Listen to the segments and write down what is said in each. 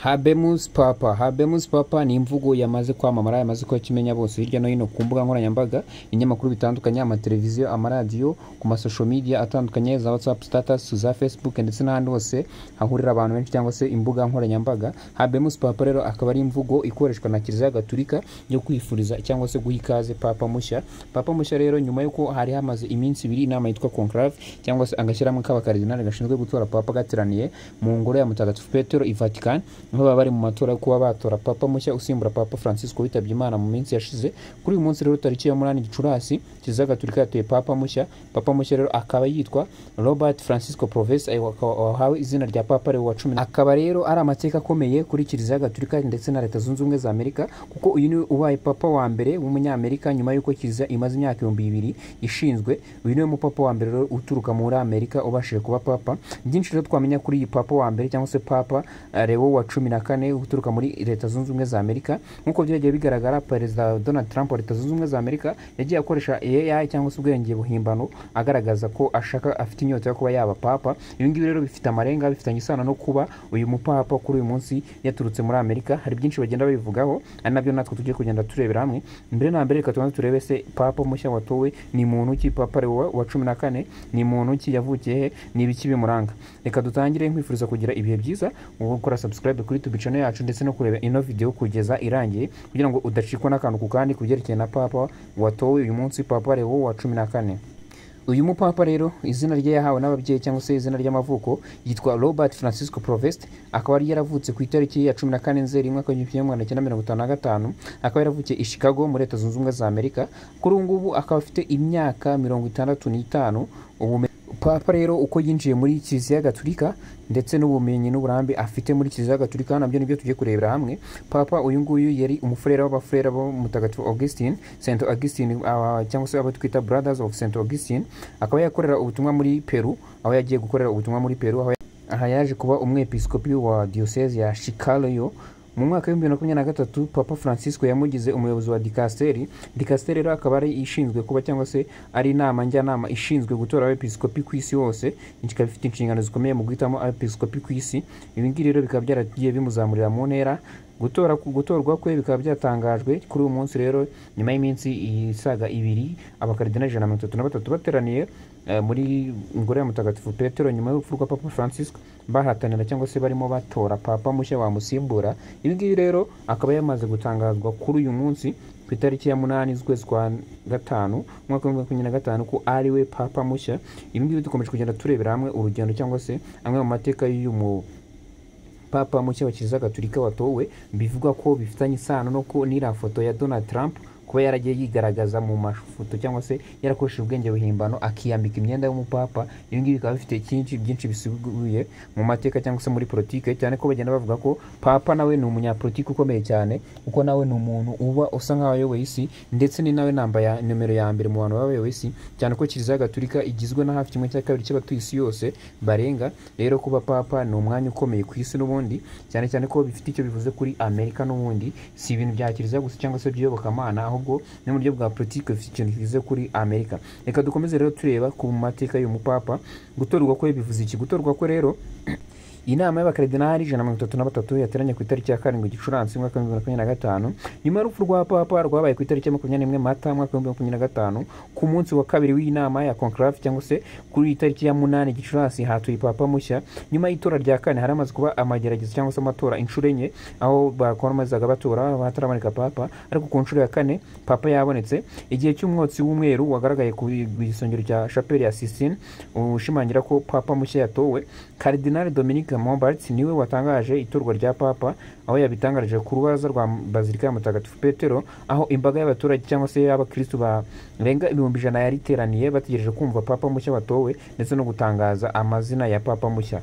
Habemus Papa ni imvugo yamaze kwamamara, yamaze ko kimenya bose hirya no hino ku mbuga nkoranyambaga, inyamakuru bitandukanye, amateleviziyo, amaradiyo, ku masocial media atandukanye, za WhatsApp status, za Facebook ndetse n'ahandi hose hahurira abantu benshi cyangwa se imbuga nkoranyambaga. Habemus Papa rero akaba ari imvugo ikoreshwa na Kiliziya Gatolika yo kwifuriza cyangwa se guha ikaze Papa mushya. Papa mushya rero nyuma yuko hari hamaze iminsi ibiri inama yitwa conclave cyangwa se agashyirahamwe k'abakardinali gashinzwe gutora Papa gateraniye mu ngoro ya Mutagatifu Petero i Vatican, aho baba bari mu matora yo kuba batora Papa mushya usimbura Papa Francisco witabye Imana mu minsi yashize. Kuri uyu munsi rero tariki ya 8 Gicurasi Kiliziya Gatolika yatoye Papa mushya. Papa mushya rero akaba yitwa Robert Francisco Proves, wahawe izina rya Papa Leo wa 10. Akaba rero ari amateka akomeye kuri Kiliziya Gatolika ndetse na Leta Zunze Ubumwe za Amerika, kuko uyu ni ubaye Papa wa mbere w'umunyamerika nyuma yuko Kiliziya imaze imyaka 2000 ishinzwe. Uyu ni Papa wa mbere rero uturuka muri Amerika ubashije kuba Papa. Byinshi rero twamenya kuri iyi Papa wa mbere cyangwa se Papa Leo wa 14 uturuka muri Leta Zunze Ubumwe za Amerika. Nkuko byagiye bigaragara, Perezida Donald Trump wa Leta Zunze Ubumwe za Amerika yagiye akoresha AI cyangwa se ubwenge buhimbano agaragaza ko ashaka afite inyota yo kuba yaba Papa. Ibi ngibi rero bifite amarenga, bifitanye isano no kuba uyu mupapa kuri uyu munsi yaturutse muri Amerika. Hari byinshi bagenda babivugaho, ari nabyo natwe tugiye kugenda turebera hamwe. Mbere na mbere reka tubanze turebe se Papa mushya watowe ni muntu ki. Papa Leo wa 14 ni muntu ki, yavukiye he, ni ibiki bimuranga. Reka dutangire nkwifuriza kugira ibihe byiza, gukora subscribe kuri YouTube channel yacu ndetse no kureba ino video kugeza irangiye kugira ngo udacikwa n'akantu ku kandi kubyerekeye na Papa watowe uyu munsi, Papa Leo wa 14. Uyu mupapa rero izina rye yahawe n'ababyeyi cyangwa se izina ry'amavuko yitwa Robert Francisco Proves. Akaba ari yaravutse ku itariki ya 14 Nzeri mwaka wa 1955. Akaba yaravukiye i Chicago muri Leta Zunze Ubumwe za Amerika. Kuri ubu ngubu akaba afite imyaka 65. Papa rero uko yinjiye muri Kiliziya Gatolika ndetse n'ubumenyi n'uburambe afite muri Kiliziya Gatolika nabyo nibyo tugiye kurebera hamwe. Papa uyu nguyu yari umufurera w'abafurera bo Mutagatifu Augustine, Saint Augustine, cyangwa se abo twita Brothers of Saint Augustine. Akaba yakorera ubutumwa muri Peru, aho yagiye gukorera ubutumwa muri Peru, aho yaje kuba umwepiskopi wa diocese ya Chiclayo. Mu mwaka wa 2023 Papa Francisco yamugize umuyobozi wa dikasteri. Dikasteri rero akaba ari ishinzwe kuba cyangwa se ari inama njyanama ishinzwe gutora abepiskopi ku isi hose, ikaba ifite inshingano zikomeye mu guhitamo abepiskopi ku isi. Ibi ngibi rero bikaba byaragiye bimuzamurira mu ntera. Gutorwa kwe bikaba byatangajwe kuri uyu munsi rero nyuma y'iminsi isaga 2 abakardinali 133 bateraniye muri ngoro ya Mutagatifu Petero nyuma y'urupfu rwa Papa Francisco, bahatanira cyangwa se barimo batora Papa mushya wamusimbura. Ibi ngibi rero akaba yamaze gutangazwa kuri uyu munsi ku itariki ya 8 z'ukwezi kwa 5 mwaka wa 2025 ko ari we Papa mushya. Ibi ngibi dukomeje kugenda turebera hamwe urugendo cyangwa se amwe mu mateka y'uyu Papa mushya wa Kiliziya Gatolika watowe, bivuga ko bifitanye isano no ko n'ira foto ya Donald Trump kuba yaragiye yigaragaza mu mafoto cyangwa se yarakoresheje ubwenge buhimbano akiyambika imyenda y'umupapa. Ibi ngibi bikaba bifite byinshi bisubiye mu mateka cyangwa se muri politike, cyane ko bagenda bavuga ko Papa nawe ni umunyapolitiki ukomeye cyane, kuko nawe ni umuntu uba usa nk'aho ayoboye isi ndetse ni nawe namba ya numero ya mbere mu bantu bayoboye isi, cyane ko Kiliziya Gatolika igizwe na hafi 1/2 cy'abatuye isi yose barenga. Rero kuba Papa ni umwanya ukomeye ku isi n'ubundi, cyane cyane ko bifite icyo bivuze kuri Amerika n'ubundi, si ibintu bya Kiliziya gusa cyangwa se by'iyobokamana, ahubwo no mu buryo bwa politike bifite ikintu kivuze kuri Amerika. Reka dukomeze rero tureba ku mateka y'uyu mupapa. Gutorwa kwe bivuze iki? Gutorwa kwe rero inama y'abakardinali 133 yateranye ku itariki ya 7 Gicurasi mwaka wa 2025 nyuma y'urupfu rwa Papa rwabaye ku itariki ya 21 Mata mwaka wa 2025. Ku munsi wa kabiri w'inama ya conclave cyangwa se kuri itariki ya 8 Gicurasi hatuye Papa mushya. Nyuma y'itora rya kane haramaze kuba amagerageza cyangwa se amatora inshuro enye, aho bakomazaga batora bataramanika Papa, ariko ku nshuro ya kane Papa yabonetse. Igihe cy'umwotsi w'umweru wagaragaye ku gisongero cya Chapelle ya Sistine ushimangira ko Papa mushya yatowe. Cardinal Dominique Montbart niwe watangaje itorwa rya Papa, aho yabitangarije ku rubaza rwa Bazilika ya Mutagatifu Petero, aho imbaga y'abaturage cyangwa se y'abakristo barenga 100,000 yariteraniye bategereje kumva Papa mushya watowe ndetse no gutangaza amazina ya Papa mushya.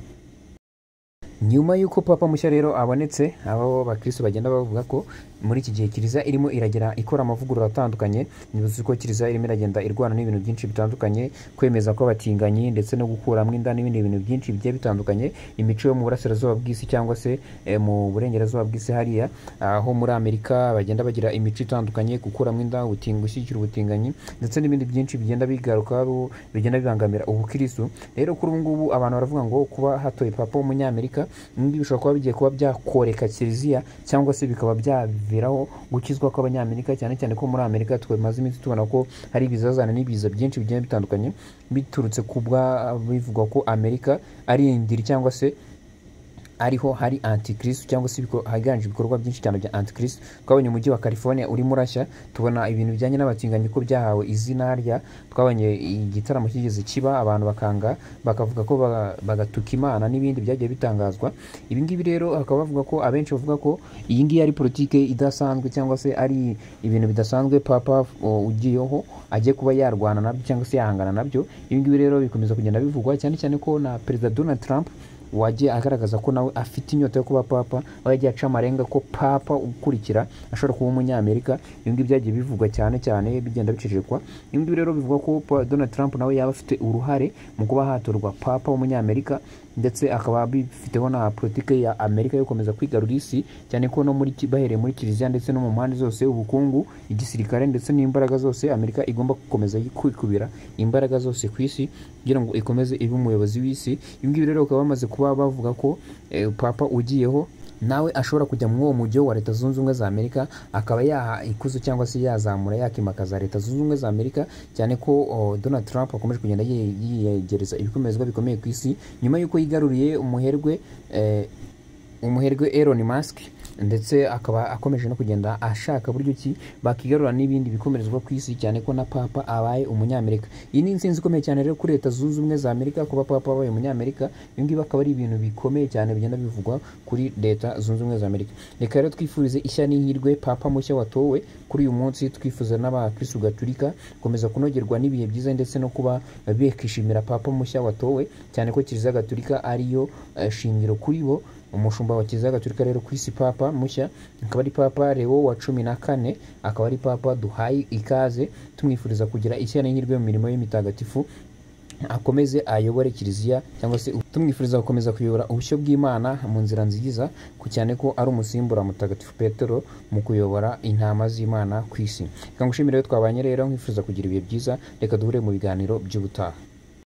Nyuma y'uko Papa mushya rero abonetse, abo bakristo bagenda bavuga ko muri iki gihe Kiliziya irimo iragera ikora amavugurura atandukanye. Nibuze ko Kiliziya irimo iragenda irwana n'ibintu byinshi bitandukanye, kwemeza ko abatinganyi ndetse no gukuramo inda n'ibindi bintu byinshi bigiye bitandukanye. Imico yo mu burasirazuba bw'isi cyangwa se mu burengerazuba bw'isi hariya, aho muri Amerika bagenda bagira imico itandukanye, gukuramo inda, gushyigikira ubutinganyi ndetse n'ibindi byinshi bigenda bigaruka bigenda bibangamira ubukristo. Rero kuri ubu ngubu abantu baravuga ngo kuba hatoye Papa w'umunyamerika ibi bishobora kuba bigiye kuba byakoreka kiliziya cyangwa se bikaba byaviraho gukizwa kw'abanyamerika, cyane cyane ko muri Amerika twamaze iminsi tubona ko hari ibizazane n'ibiza byinshi bigiye bitandukanye biturutse kubwa bivugwa ko Amerika ari indiri cyangwa se ariho hari antikristo cyangwa se haganje ibikorwa byinshi cyane bya antikristo. Twabonye umujyi wa California urimo urashya, tubona ibintu bijyanye n'abatinganyi ko byahawe izina rya, twabonye igitaramo kigeze kiba abantu bakanga bakavuga ko bagatuka Imana n'ibindi byagiye bitangazwa. Ibi ngibi rero akaba bavuga ko abenshi bavuga ko iyi ngiyi ari politike idasanzwe cyangwa se ari ibintu bidasanzwe papa ugiyeho agiye kuba yarwana nabyo cyangwa se yahangana nabyo. Ibi ngibi rero bikomeza kugenda bivugwa cyane cyane ko na Perezida Donald Trump wagiye agaragaza ko nawe afite inyota yo kuba papa, aho yagiye aca amarenga ko papa ukurikira ashobora kuba umunyamerika. Ibi ngibi byagiye bivugwa cyane cyane bigenda bicecekwa. Ibi ngibi rero bivuga ko Donald Trump nawe yaba afite uruhare mu kuba hatorwa papa w'umunyamerika, ndetse akaba bifiteho na politike ya Amerika yo gukomeza kwigarura isi, cyane ko no muri bahereye muri kiliziya ndetse no mu mpande zose, ubukungu, igisirikare ndetse n'imbaraga zose, Amerika igomba gukomeza kwikubira imbaraga zose ku isi kugira ngo ikomeze ibe umuyobozi w'isi. Ibi ngibi rero bakaba bamaze kuba bavuga ko papa ugiyeho nawe ashobora kujya mu uwo mujyi wa Leta Zunze Ubumwe za Amerika, akaba yaha ikuzo cyangwa se yazamura yakimakaza Leta Zunze Ubumwe za Amerika, cyane ko Donald Trump akomeje kugenda yiyegereza ibikomezwa bikomeye ku isi nyuma y'uko yigaruriye umuherwe Elon Musk, ndetse akaba akomeje no kugenda ashaka buryo ki bakigarura n'ibindi bikomerezwa ku isi, cyane ko na papa abaye umunyamerika. Iyi ni insinzi ikomeye cyane rero kuri Leta Zunze Ubumwe za Amerika kuba papa abaye umunyamerika. Ibi ngibi akaba ari ibintu bikomeye cyane bigenda bivugwa kuri Leta Zunze Ubumwe za Amerika. Reka rero twifurize ishya n'ihirwe papa mushya watowe kuri uyu munsi, twifuza n'abakristo gatolika komeza kunogerwa n'ibihe byiza ndetse no kuba bekishimira papa mushya watowe, cyane ko kiliziya gatolika ariyo shingiro kuri bo. Umushumba wa kiliziya gatolika rero ku isi papa mushya akaba ari Papa Leo wa 14, akaba ari papa duhaye ikaze, tumwifuriza kugira ishya n'ihirwe mu mirimo y'imitagatifu, akomeze ayobore kiliziya cyangwa se tumwifuriza gukomeza kuyobora ubushyo bw'Imana mu nzira nziza, cyane ko ari umusimbura mutagatifu Petero mu kuyobora intama z'Imana ku isi. Reka ngushimire rero twabanye rero, nkifuriza kugira ibihe byiza, reka duhure mu biganiro by'ubutaha.